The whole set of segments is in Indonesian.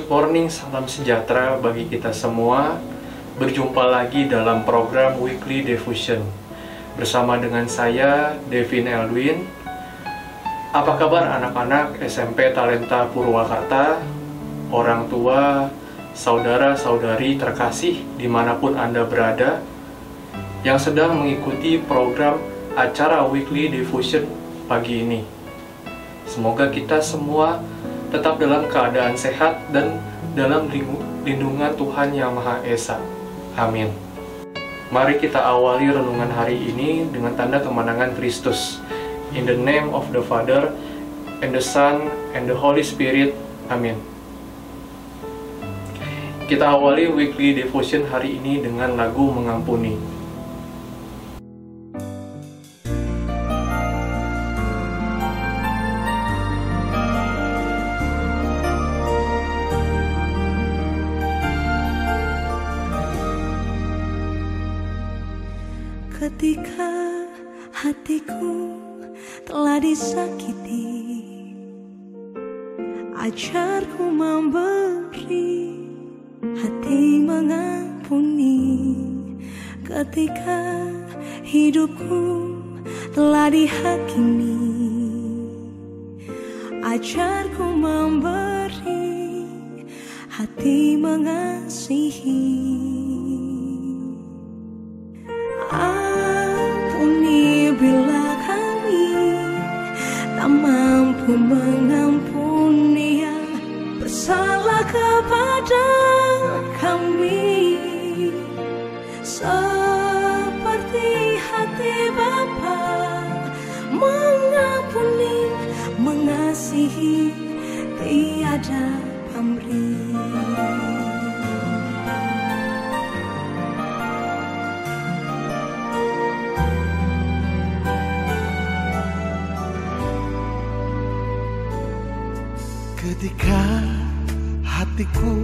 Good morning, salam sejahtera bagi kita semua. Berjumpa lagi dalam program Weekly Devotion bersama dengan saya, Devin Elwin. Apa kabar anak-anak SMP Talenta Purwakarta, orang tua, saudara-saudari terkasih dimanapun Anda berada, yang sedang mengikuti program acara Weekly Devotion pagi ini. Semoga kita semua tetap dalam keadaan sehat dan dalam lindungan Tuhan Yang Maha Esa. Amin. Mari kita awali renungan hari ini dengan tanda kemenangan Kristus. In the name of the Father, and the Son, and the Holy Spirit. Amin. Kita awali Weekly Devotion hari ini dengan lagu Mengampuni. Ketika hatiku telah disakiti, ajarku memberi, hati mengampuni. Ketika hidupku telah dihakimi, ajarku memberi, hati mengasihi. Bila kami tak mampu mengampuni yang bersalah kepada kami, seperti hati Bapa mengampuni, mengasihi, tiada pamrih. Ketika hatiku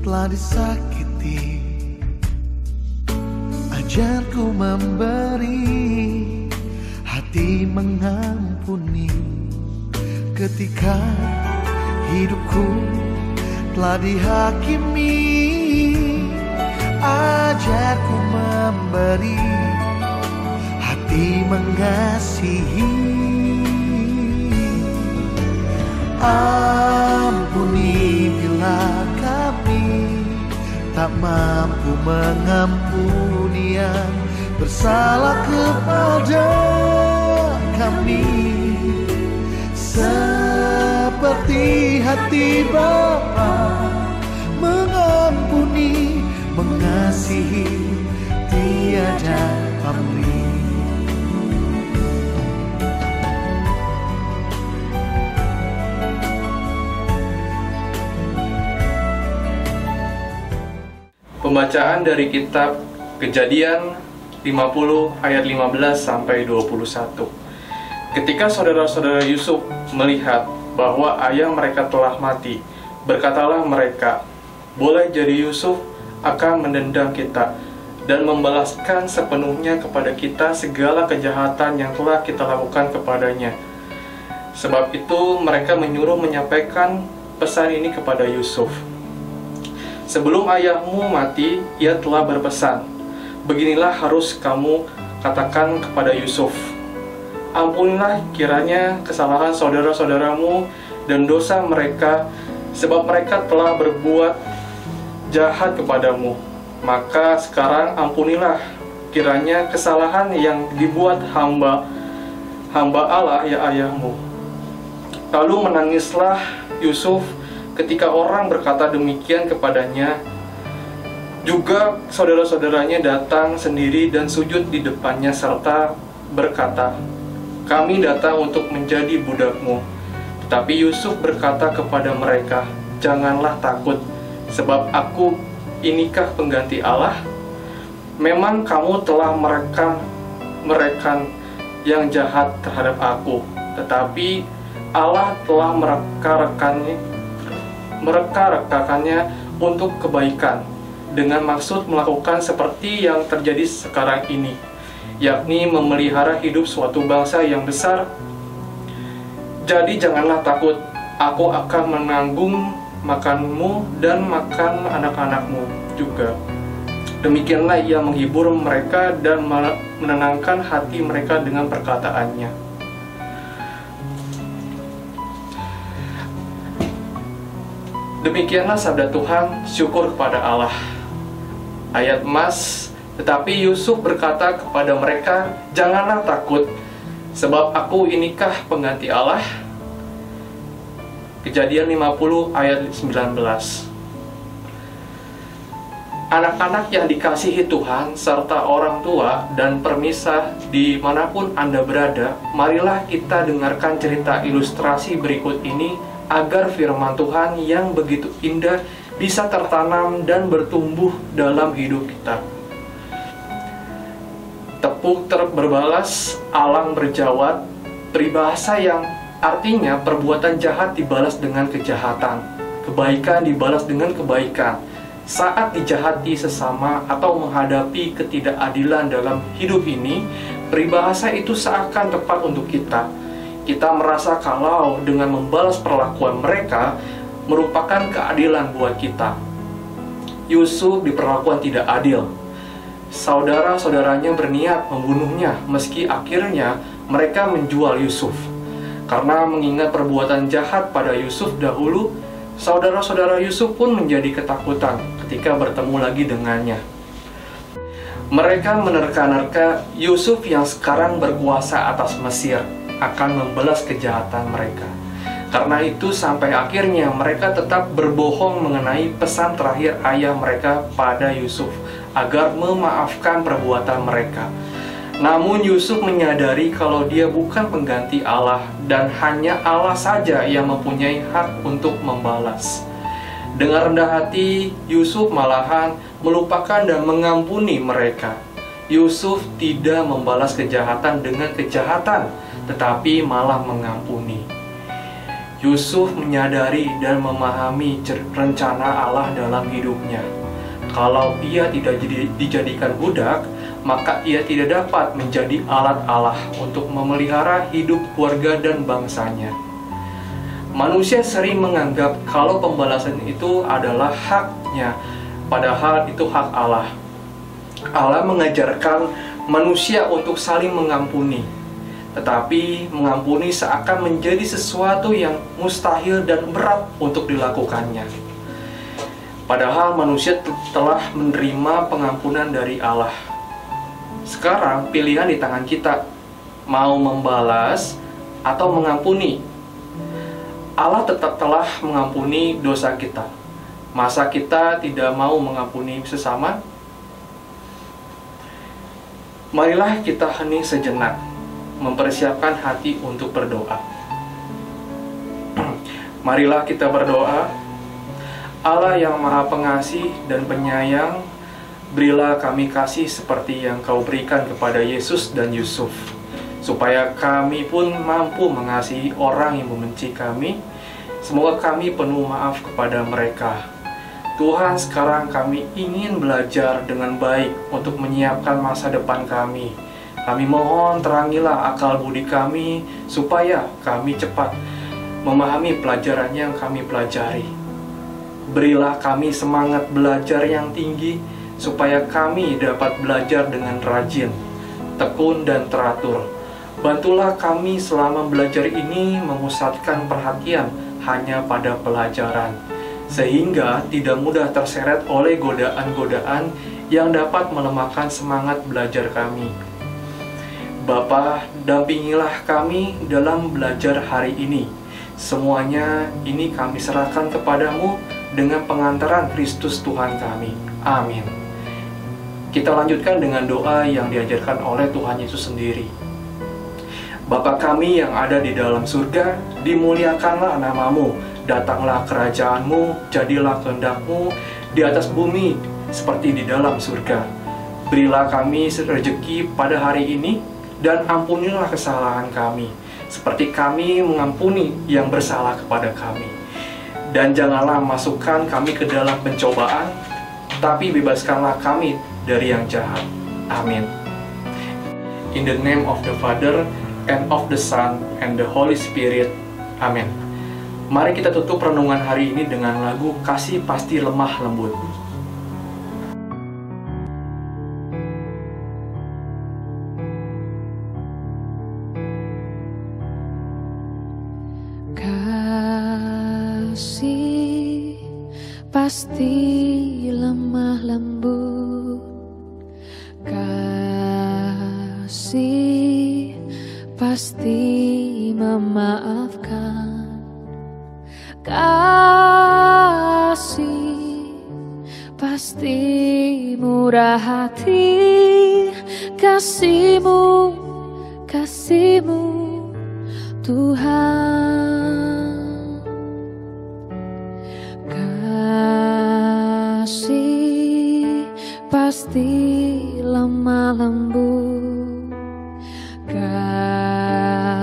telah disakiti, ajarku memberi, hati mengampuni. Ketika hidupku telah dihakimi, ajarku memberi, hati mengasihi. Ampuni bila kami tak mampu mengampuni yang bersalah kepada kami, seperti hati Bapa mengampuni, mengasihi, tiada pamrih. Pembacaan dari kitab Kejadian 50 ayat 15 sampai 21. Ketika saudara-saudara Yusuf melihat bahwa ayah mereka telah mati, berkatalah mereka, "Boleh jadi Yusuf akan mendendam kita dan membalaskan sepenuhnya kepada kita segala kejahatan yang telah kita lakukan kepadanya." Sebab itu mereka menyuruh menyampaikan pesan ini kepada Yusuf. "Sebelum ayahmu mati, ia telah berpesan, beginilah harus kamu katakan kepada Yusuf, ampunilah kiranya kesalahan saudara-saudaramu dan dosa mereka, sebab mereka telah berbuat jahat kepadamu. Maka sekarang ampunilah kiranya kesalahan yang dibuat hamba Allah ya ayahmu." Lalu menangislah Yusuf ketika orang berkata demikian kepadanya. Juga saudara-saudaranya datang sendiri dan sujud di depannya serta berkata, "Kami datang untuk menjadi budakmu." Tetapi Yusuf berkata kepada mereka, "Janganlah takut, sebab aku inikah pengganti Allah? Memang kamu telah merekan yang jahat terhadap aku, tetapi Allah telah mereka-rekakannya untuk kebaikan, dengan maksud melakukan seperti yang terjadi sekarang ini, yakni memelihara hidup suatu bangsa yang besar. Jadi janganlah takut, aku akan menanggung makanmu dan makan anak-anakmu juga. Demikianlah ia menghibur mereka dan menenangkan hati mereka dengan perkataannya. Demikianlah sabda Tuhan, syukur kepada Allah. Ayat emas, tetapi Yusuf berkata kepada mereka, janganlah takut, sebab aku inikah pengganti Allah. Kejadian 50 ayat 19. Anak-anak yang dikasihi Tuhan serta orang tua dan permisah dimanapun Anda berada, marilah kita dengarkan cerita ilustrasi berikut ini agar firman Tuhan yang begitu indah bisa tertanam dan bertumbuh dalam hidup kita. Tepuk berbalas, alang berjawab, peribahasa yang artinya perbuatan jahat dibalas dengan kejahatan, kebaikan dibalas dengan kebaikan. Saat dijahati sesama atau menghadapi ketidakadilan dalam hidup ini, peribahasa itu seakan tepat untuk kita. Kita merasa kalau dengan membalas perlakuan mereka merupakan keadilan buat kita. Yusuf diperlakukan tidak adil. Saudara-saudaranya berniat membunuhnya, meski akhirnya mereka menjual Yusuf. Karena mengingat perbuatan jahat pada Yusuf dahulu, saudara-saudara Yusuf pun menjadi ketakutan ketika bertemu lagi dengannya. Mereka menerka-nerka Yusuf yang sekarang berkuasa atas Mesir akan membalas kejahatan mereka. Karena itu sampai akhirnya mereka tetap berbohong mengenai pesan terakhir ayah mereka pada Yusuf agar memaafkan perbuatan mereka. Namun Yusuf menyadari kalau dia bukan pengganti Allah dan hanya Allah saja yang mempunyai hak untuk membalas. Dengan rendah hati, Yusuf malahan melupakan dan mengampuni mereka. Yusuf tidak membalas kejahatan dengan kejahatan, tetapi malah mengampuni. Yusuf menyadari dan memahami rencana Allah dalam hidupnya. Kalau ia tidak dijadikan budak, maka ia tidak dapat menjadi alat Allah untuk memelihara hidup keluarga dan bangsanya. Manusia sering menganggap kalau pembalasan itu adalah haknya, padahal itu hak Allah. Allah mengajarkan manusia untuk saling mengampuni, tetapi mengampuni seakan menjadi sesuatu yang mustahil dan berat untuk dilakukannya. Padahal manusia telah menerima pengampunan dari Allah. Sekarang pilihan di tangan kita, mau membalas atau mengampuni. Allah tetap telah mengampuni dosa kita. Masa kita tidak mau mengampuni sesama? Marilah kita hening sejenak, mempersiapkan hati untuk berdoa. Marilah kita berdoa. Allah yang Maha Pengasih dan Penyayang, berilah kami kasih seperti yang Kau berikan kepada Yesus dan Yusuf, supaya kami pun mampu mengasihi orang yang membenci kami. Semoga kami penuh maaf kepada mereka. Tuhan, sekarang kami ingin belajar dengan baik untuk menyiapkan masa depan kami. Kami mohon terangilah akal budi kami, supaya kami cepat memahami pelajaran yang kami pelajari. Berilah kami semangat belajar yang tinggi, supaya kami dapat belajar dengan rajin, tekun dan teratur. Bantulah kami selama belajar ini memusatkan perhatian hanya pada pelajaran, sehingga tidak mudah terseret oleh godaan-godaan yang dapat melemahkan semangat belajar kami. Bapa, dampingilah kami dalam belajar hari ini. Semuanya ini kami serahkan kepadamu dengan pengantaran Kristus Tuhan kami. Amin. Kita lanjutkan dengan doa yang diajarkan oleh Tuhan Yesus sendiri. Bapa kami yang ada di dalam surga, dimuliakanlah namamu, datanglah kerajaanmu, jadilah kehendak-mu di atas bumi seperti di dalam surga. Berilah kami rezeki pada hari ini, dan ampunilah kesalahan kami, seperti kami mengampuni yang bersalah kepada kami. Dan janganlah masukkan kami ke dalam pencobaan, tapi bebaskanlah kami dari yang jahat. Amin. In the name of the Father, and of the Son, and the Holy Spirit. Amin. Mari kita tutup renungan hari ini dengan lagu Kasih Pasti Lemah Lembut. Kasih pasti lemah lembut, kasih pasti memaafkan, kasih pasti murah hati, kasih-Mu, kasih-Mu Tuhan. Kasih pasti lemah lembut,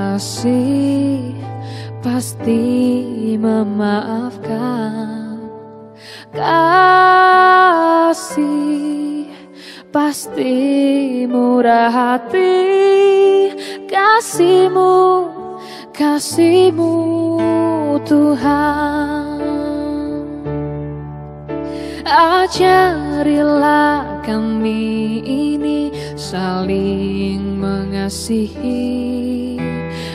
kasih pasti memaafkan, kasih pasti murah hati, kasih-Mu, kasih-Mu Tuhan. Ajarilah kami ini saling mengasihi,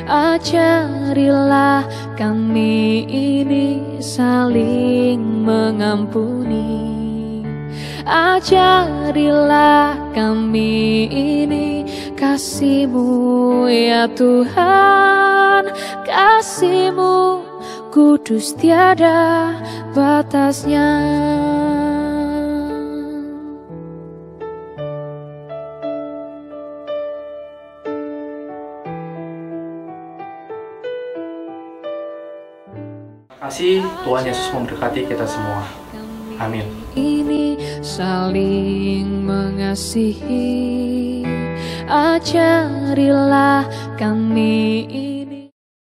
ajarilah kami ini saling mengampuni, ajarilah kami ini kasih-Mu ya Tuhan, kasih-Mu kudus tiada batasnya. Kasih Tuhan Yesus memberkati kita semua. Amin. Ini saling mengasihi, ajarilah kami